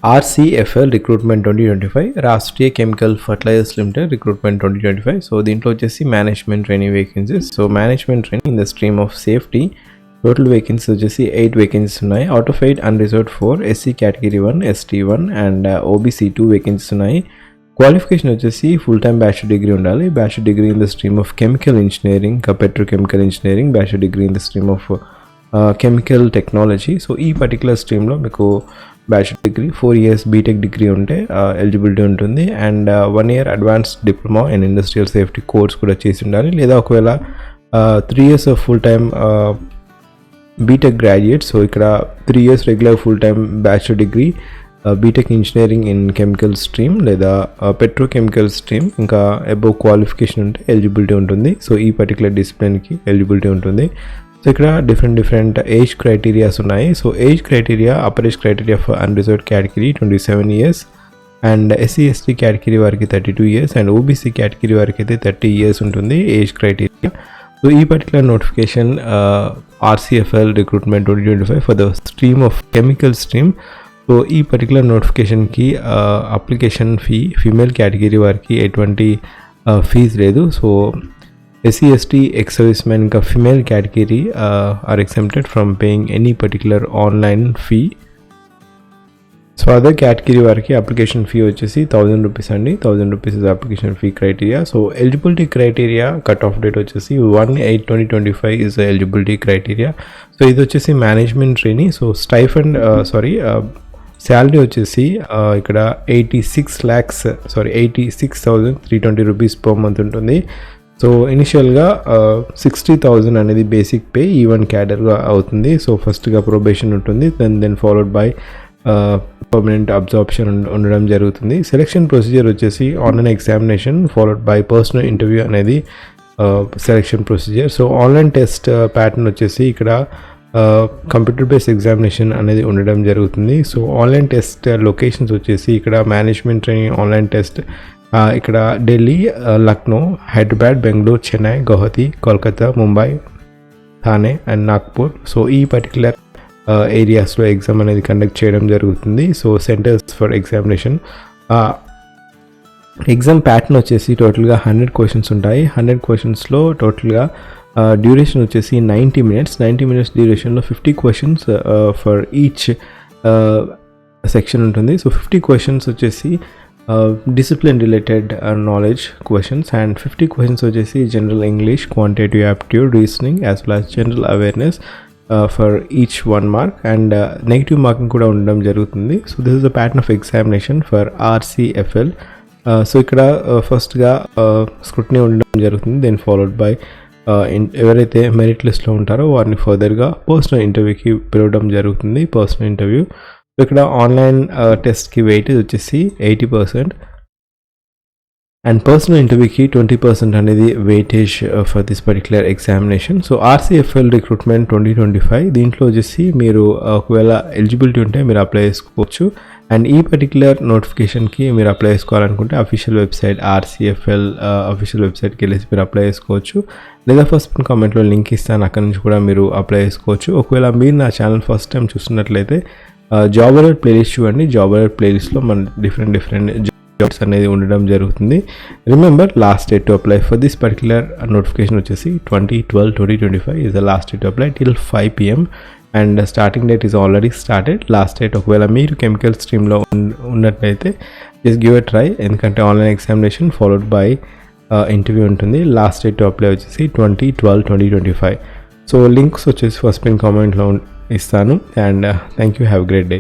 RCFL recruitment 2025 Rashtriya chemical fertilizers limited recruitment 2025. So దీంట్లో వచ్చేసి management training vacancies. So management training in the stream of safety total vacancies వచ్చేసి 8 vacancies ఉన్నాయి. Out of 8 unreserved 4, SC category 1, ST 1 and OBC 2 vacancies ఉన్నాయి. Qualification వచ్చేసి full time bachelor degree ఉండాలి. Bachelor degree in the stream of chemical engineering, petrochemical engineering, bachelor degree in the stream of chemical technology. So ఈ particular స్ట్రీమ్లో మీకు bachelor degree 4 years BTech degree ఉంటే eligibility ఉంటుంది. And 1 year advanced diploma in industrial safety course కూడా చేసి ఉండాలి. లేదా ఒకవేళ 3 years of full time BTech graduate. So ఇక్కడ 3 years regular full time bachelor degree BTech engineering in chemical stream లేదా petrochemical stream ఇంకా అబోవ్ క్వాలిఫికేషన్ ఉంటే ఎలిజిబిలిటీ ఉంటుంది. సో ఈ పర్టికులర్ డిసిప్లిన్కి ఎలిజిబిలిటీ ఉంటుంది. సో ఇక్కడ డిఫరెంట్ ఏజ్ క్రైటీరియాస్ ఉన్నాయి. So age criteria, upper age criteria for unreserved category 27 years and SC ST category వారికి 32 years అండ్ OBC కేటగిరీ వారికి అయితే 30 years ఉంటుంది ఏజ్ క్రైటీరియా. సో ఈ particular notification RCFL recruitment 2025 for the stream of chemical stream. So ఈ particular నోటిఫికేషన్కి application fee female category వారికి ఎటువంటి fees లేదు. So SC ST ex servicemen ఇంకా female category are exempted from paying any particular online fee. So other category వారికి application fee వచ్చేసి 1000 rupees అండి. 1000 rupees is application fee criteria. So eligibility criteria cut off date వచ్చేసి 1/8/2025 is eligibility criteria. So ఇది వచ్చేసి management training. So stipend salary వచ్చేసి ఇక్కడ 86,320 rupees per month ఉంటుంది. So ఇనిషియల్గా 60,000 అనేది బేసిక్ పే ఈవెన్ క్యాడర్గా అవుతుంది. సో ఫస్ట్గా ప్రొబేషన్ ఉంటుంది, then followed by permanent absorption ఉండడం జరుగుతుంది. సెలెక్షన్ ప్రొసీజర్ వచ్చేసి online examination followed by personal interview అనేది selection procedure. So online test pattern వచ్చేసి ఇక్కడ కంప్యూటర్ బేస్డ్ ఎగ్జామినేషన్ అనేది ఉండడం జరుగుతుంది. సో ఆన్లైన్ టెస్ట్ లొకేషన్స్ వచ్చేసి ఇక్కడ మేనేజ్మెంట్ ట్రైనింగ్ ఆన్లైన్ టెస్ట్ ఇక్కడ ఢిల్లీ, లక్నో, హైదరాబాద్, బెంగళూరు, చెన్నై, గౌహతి, కోల్కతా, ముంబై, థానే అండ్ నాగ్పూర్. సో ఈ పర్టికులర్ ఏరియాస్లో ఎగ్జామ్ అనేది కండక్ట్ చేయడం జరుగుతుంది. So centres for examination. Exam pattern వచ్చేసి టోటల్గా 100 questions ఉంటాయి. 100 questionsలో టోటల్గా డ్యూరేషన్ వచ్చేసి 90 minutes. 90 minutes డ్యూరేషన్లో 50 questions for each section ఉంటుంది. సో 50 questions వచ్చేసి discipline related knowledge questions and 50 questions వచ్చేసి general English, quantitative aptitude, reasoning as well as general awareness for each 1 mark and negative marking కూడా ఉండడం జరుగుతుంది. So this is the pattern of examination for RCFL. So ఇక్కడ ఫస్ట్గా scrutiny ఉండడం జరుగుతుంది, then followed by ఎవరైతే merit లిస్ట్లో ఉంటారో వారిని ఫర్దర్గా పర్సనల్ ఇంటర్వ్యూకి పిలవడం జరుగుతుంది. పర్సనల్ ఇంటర్వ్యూ ఇక్కడ ఆన్లైన్ టెస్ట్కి వెయిటేజ్ వచ్చేసి 80% అండ్ పర్సనల్ ఇంటర్వ్యూకి 20% అనేది weightage for this particular examination. So RCFL recruitment 2025 దీంట్లో వచ్చేసి మీరు ఒకవేళ ఎలిజిబిలిటీ ఉంటే మీరు అప్లై చేసుకోవచ్చు. అండ్ ఈ పర్టికులర్ నోటిఫికేషన్కి మీరు అప్లై చేసుకోవాలనుకుంటే అఫీషియల్ వెబ్సైట్ RCFL అఫీషియల్ వెబ్సైట్కి వెళ్ళేసి మీరు అప్లై చేసుకోవచ్చు. లేదా ఫస్ట్ కామెంట్లో లింక్ ఇస్తాను, అక్కడ నుంచి కూడా మీరు అప్లై చేసుకోవచ్చు. ఒకవేళ మీరు నా ఛానల్ ఫస్ట్ టైం చూస్తున్నట్లయితే జాబ్ అలర్ట్ ప్లేలిస్ట్ చూడండి. జాబ్ అలర్ట్ ప్లేలిస్ట్లో మన డిఫరెంట్ జాబ్స్ అనేది ఉండడం జరుగుతుంది. Remember last date to apply for this particular notification వచ్చేసి 20/12/2025 is the last date to apply till 5 PM and starting date is already started. Last date ఒకవేళ మీరు chemical స్ట్రీమ్లో ఉన్నట్లయితే జస్ట్ గివ్ ఎ ట్రై, ఎందుకంటే online examination followed by interview ఉంటుంది. Last date to apply వచ్చేసి 20/12/2025. So links వచ్చేసి first pin కామెంట్లో ఇస్తాను. And thank you, have great day.